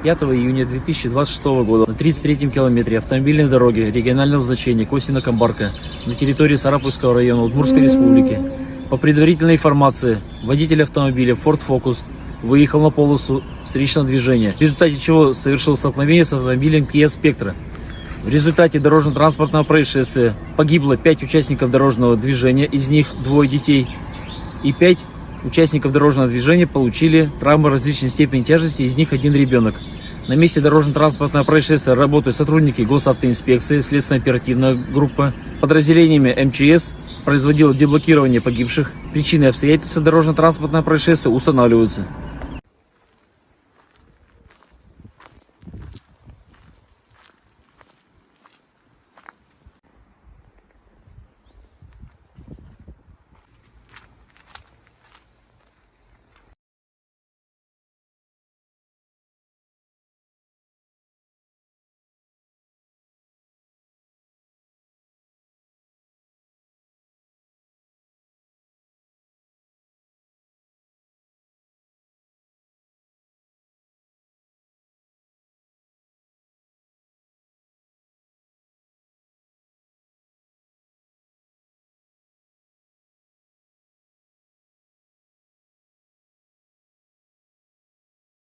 5 июня 2026 года на 33-м километре автомобильной дороги регионального значения Косино-Камбарка на территории Сарапульского района Удмуртской республики по предварительной информации водитель автомобиля Ford Focus выехал на полосу встречного движения, в результате чего совершил столкновение с автомобилем Kia Spectra. В результате дорожно-транспортного происшествия погибло 5 участников дорожного движения, из них 2 детей, и 5 участников дорожного движения получили травмы различной степени тяжести, из них 1 ребенок. На месте дорожно-транспортного происшествия работают сотрудники госавтоинспекции, следственно-оперативная группа, подразделениями МЧС, производила деблокирование погибших. Причины и обстоятельства дорожно-транспортного происшествия устанавливаются.